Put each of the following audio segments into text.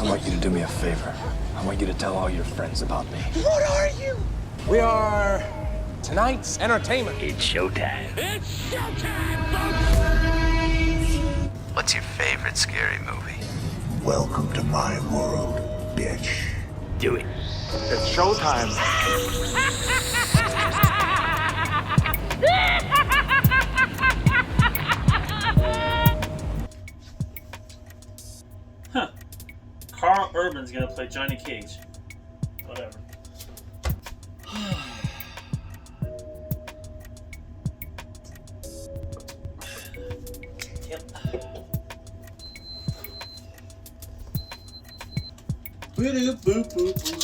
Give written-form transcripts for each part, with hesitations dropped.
I want you to do me a favor. I want you to tell all your friends about me. What are you? We are tonight's entertainment. It's showtime. It's showtime, folks! What's your favorite scary movie? Welcome to my world, bitch. Do it. It's showtime. Huh. Carl Urban's gonna play Johnny Cage. Whatever. Yep. Ba-da-ba-ba-ba.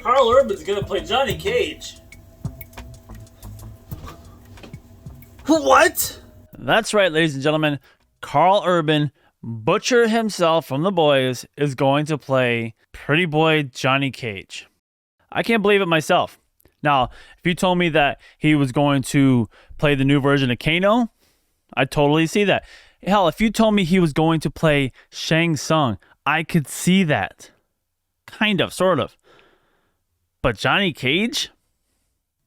Carl Urban's gonna play Johnny Cage. What? That's right, ladies and gentlemen. Carl Urban, Butcher himself from The Boys, is going to play pretty boy Johnny Cage. I can't believe it myself. Now, if you told me that he was going to play the new version of Kano, I'd totally see that. Hell, if you told me he was going to play Shang Tsung, I could see that. Kind of, sort of. But Johnny Cage?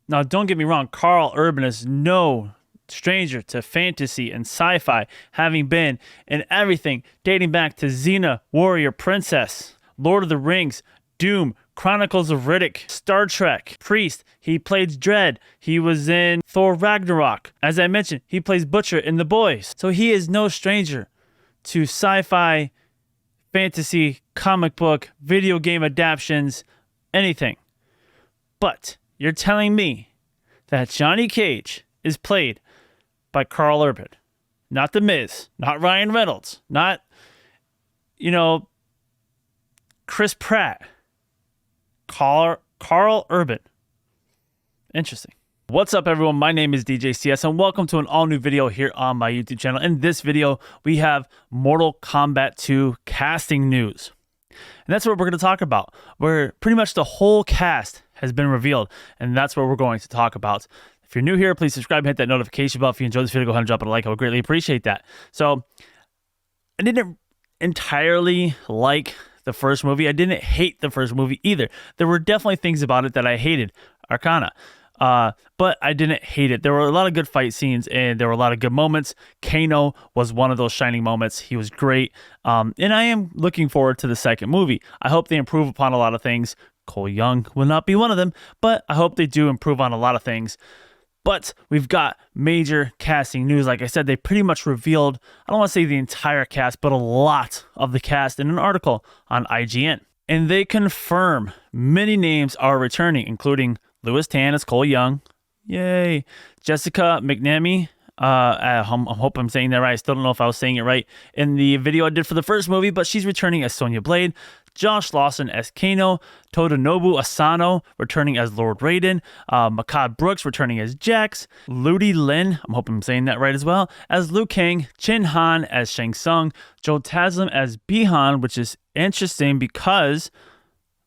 Now, don't get me wrong, Carl Urban is no stranger to fantasy and sci-fi, having been in everything dating back to Xena, Warrior Princess, Lord of the Rings, Doom, Chronicles of Riddick, Star Trek, Priest. He played Dredd. He was in Thor Ragnarok. As I mentioned, he plays Butcher in The Boys. So he is no stranger to sci-fi, fantasy, comic book, video game adaptations, anything. But you're telling me that Johnny Cage is played by Carl Urban, not The Miz, not Ryan Reynolds, not, Chris Pratt. Carl Urban. Interesting. What's up, everyone? My name is DJ CS, and welcome to an all-new video here on my YouTube channel. In this video, we have Mortal Kombat 2 casting news. And that's what we're going to talk about, where pretty much the whole cast has been revealed, and that's what we're going to talk about. If you're new here, please subscribe and hit that notification bell. If you enjoyed this video, go ahead and drop it a like. I would greatly appreciate that. So, I didn't entirely like the first movie. I didn't hate the first movie either. There were definitely things about it that I hated. Arcana. But I didn't hate it. There were a lot of good fight scenes and there were a lot of good moments. Kano was one of those shining moments. He was great. And I am looking forward to the second movie. I hope they improve upon a lot of things. Cole Young will not be one of them, but I hope they do improve on a lot of things. But we've got major casting news. Like I said, they pretty much revealed, I don't want to say the entire cast, but a lot of the cast in an article on IGN. And they confirm many names are returning, including Lewis Tan as Cole Young. Yay. Jessica McNamee. I hope I'm saying that right. I still don't know if I was saying it right in the video I did for the first movie, but she's returning as Sonya Blade. Josh Lawson as Kano. Todanobu Asano returning as Lord Raiden. Makad Brooks returning as Jax. Ludi Lin, I'm hoping I'm saying that right as well, as Liu Kang. Chin Han as Shang Tsung. Joe Taslim as Bihan, which is interesting because,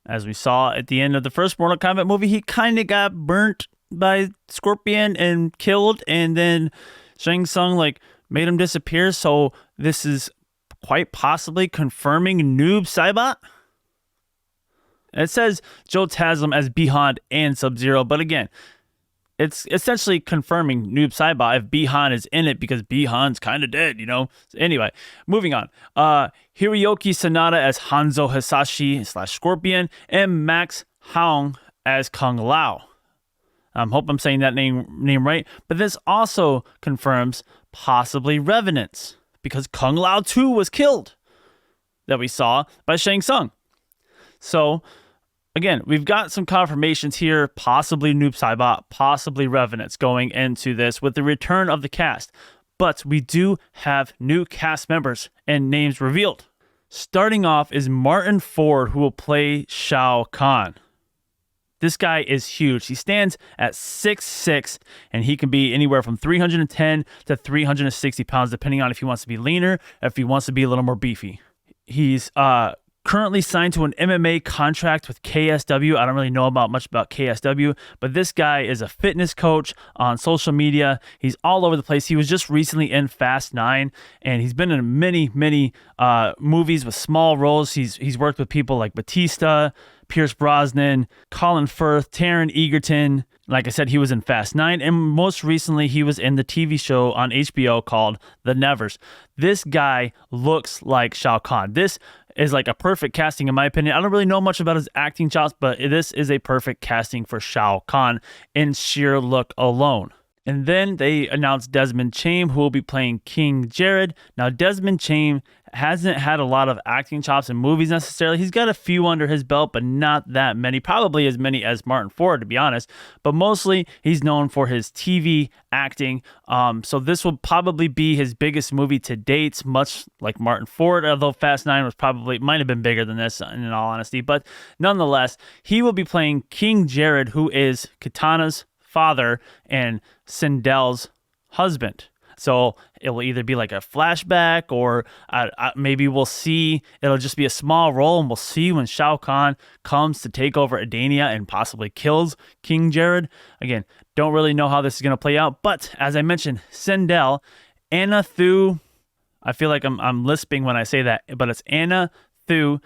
as we saw at the end of the first Mortal Kombat movie, he kind of got burnt by Scorpion and killed, and then Shang Tsung made him disappear. So this is quite possibly confirming Noob Saibot. It says Joe Taslim as Bi-Han and Sub-Zero, but again, it's essentially confirming Noob Saibot if Bi-Han is in it because Bi-Han's kind of dead, you know? So anyway, moving on. Hiroyuki Sanada as Hanzo Hisashi / Scorpion, and Max Hong as Kung Lao. I hope I'm saying that name right, but this also confirms possibly Revenants because Kung Lao 2 was killed that we saw by Shang Tsung. So, again, we've got some confirmations here, possibly Noob Saibot, possibly Revenants going into this with the return of the cast. But we do have new cast members and names revealed. Starting off is Martin Ford, who will play Shao Kahn. This guy is huge. He stands at 6'6", and he can be anywhere from 310 to 360 pounds, depending on if he wants to be leaner, or if he wants to be a little more beefy. He's currently signed to an MMA contract with KSW. I don't really know much about KSW, but this guy is a fitness coach on social media. He's all over the place. He was just recently in Fast 9, and he's been in many movies with small roles. He's worked with people like Batista, Pierce Brosnan, Colin Firth, Taron Egerton. Like I said, he was in Fast 9, and most recently he was in the TV show on HBO called The Nevers. This guy looks like Shao Kahn. This is like a perfect casting in my opinion. I don't really know much about his acting chops, but this is a perfect casting for Shao Kahn in sheer look alone. And then they announced Desmond Chaim, who will be playing King Jared. Now, Desmond Chaim hasn't had a lot of acting chops in movies necessarily. He's got a few under his belt, but not that many. Probably as many as Martin Ford, to be honest. But mostly, he's known for his TV acting. So this will probably be his biggest movie to date, much like Martin Ford, although Fast 9 might have been bigger than this, in all honesty. But nonetheless, he will be playing King Jared, who is Katana's father and Sindel's husband. So it will either be like a flashback or maybe we'll see, it'll just be a small role and we'll see when Shao Kahn comes to take over Edania and possibly kills King Jared. Again, don't really know how this is going to play out, but as I mentioned, Sindel, Anna Thu, I feel like I'm lisping when I say that, but it's Anna Thu.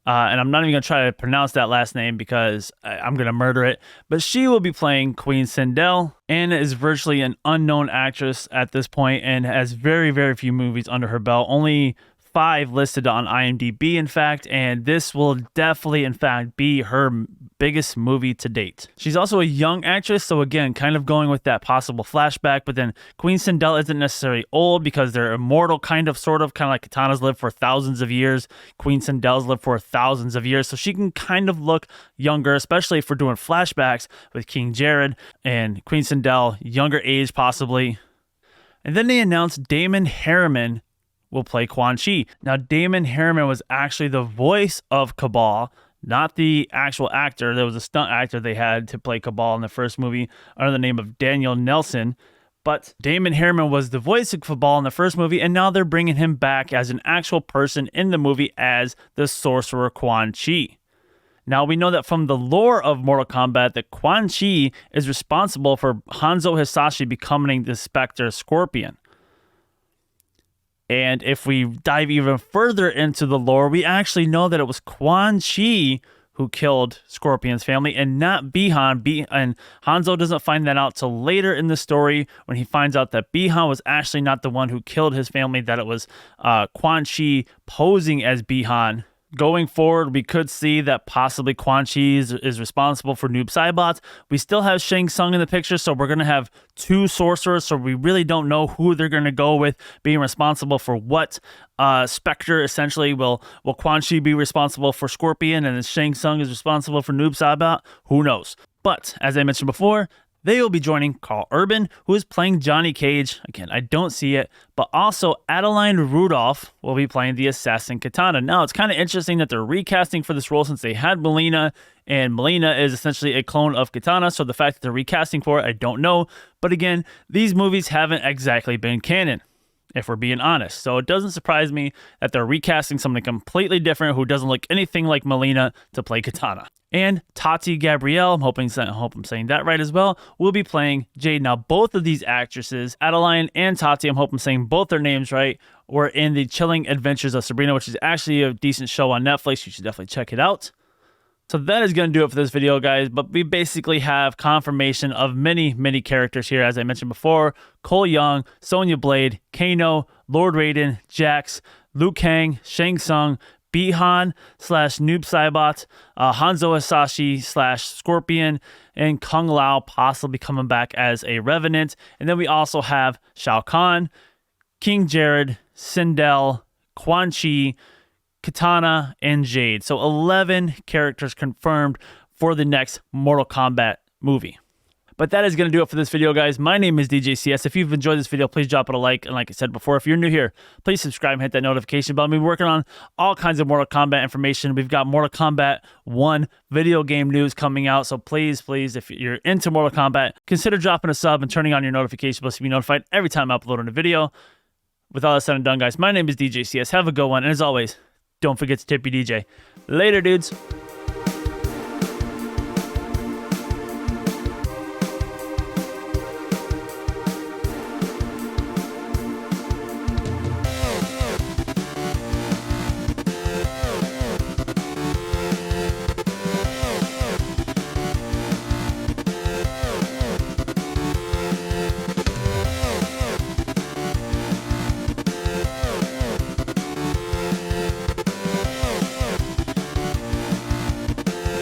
And I'm not even going to try to pronounce that last name because I'm going to murder it. But she will be playing Queen Sindel. Anna is virtually an unknown actress at this point and has very, very few movies under her belt. Only 5 listed on IMDb, in fact. And this will definitely, in fact, be her biggest movie to date. She's also a young actress, so again, kind of going with that possible flashback, but then Queen Sindel isn't necessarily old because they're immortal, kind of like Katana's lived for thousands of years. Queen Sindel's lived for thousands of years, so she can kind of look younger, especially if we're doing flashbacks with King Jared and Queen Sindel, younger age possibly. And then they announced Damon Harriman will play Quan Chi. Now, Damon Harriman was actually the voice of Cabal, not the actual actor. There was a stunt actor they had to play Cabal in the first movie under the name of Daniel Nelson. But Damon Harriman was the voice of Cabal in the first movie, and now they're bringing him back as an actual person in the movie as the Sorcerer Quan Chi. Now, we know that from the lore of Mortal Kombat that Quan Chi is responsible for Hanzo Hisashi becoming the Spectre Scorpion. And if we dive even further into the lore, we actually know that it was Quan Chi who killed Scorpion's family and not Bi-Han. And Hanzo doesn't find that out till later in the story when he finds out that Bi-Han was actually not the one who killed his family, that it was Quan Chi posing as Bi-Han. Going forward, we could see that possibly Quan Chi is responsible for Noob Saibot. We still have Shang Tsung in the picture, so we're going to have 2 sorcerers, so we really don't know who they're going to go with being responsible for what. Spectre, essentially, will Quan Chi be responsible for Scorpion, and then Shang Tsung is responsible for Noob Saibot? Who knows? But, as I mentioned before, they will be joining Carl Urban, who is playing Johnny Cage. Again, I don't see it. But also, Adeline Rudolph will be playing the assassin Katana. Now, it's kind of interesting that they're recasting for this role since they had Melina, and Melina is essentially a clone of Katana. So the fact that they're recasting for it, I don't know. But again, these movies haven't exactly been canon. if we're being honest. So it doesn't surprise me that they're recasting something completely different who doesn't look anything like Melina to play Kitana. And Tati Gabrielle, I hope I'm saying that right as well, will be playing Jade. Now, both of these actresses, Adeline and Tati, I hope I'm saying both their names right, were in The Chilling Adventures of Sabrina, which is actually a decent show on Netflix. You should definitely check it out. So that is going to do it for this video, guys. But we basically have confirmation of many, many characters here. As I mentioned before, Cole Young, Sonya Blade, Kano, Lord Raiden, Jax, Liu Kang, Shang Tsung, Bihan / Noob Saibot, Hanzo Hasashi / Scorpion, and Kung Lao possibly coming back as a Revenant. And then we also have Shao Kahn, King Jared, Sindel, Quan Chi, Kitana, and Jade. So 11 characters confirmed for the next Mortal Kombat movie. But that is going to do it for this video, guys. My name is DJ CS. If you've enjoyed this video, please drop it a like. And like I said before, if you're new here, please subscribe and hit that notification bell. We're working on all kinds of Mortal Kombat information. We've got Mortal Kombat 1 video game news coming out. So please, if you're into Mortal Kombat, consider dropping a sub and turning on your notification bell so you be notified every time I upload a video. With all that said and done, guys, my name is DJ CS. Have a good one. And as always, don't forget to tip your DJ. Later, dudes.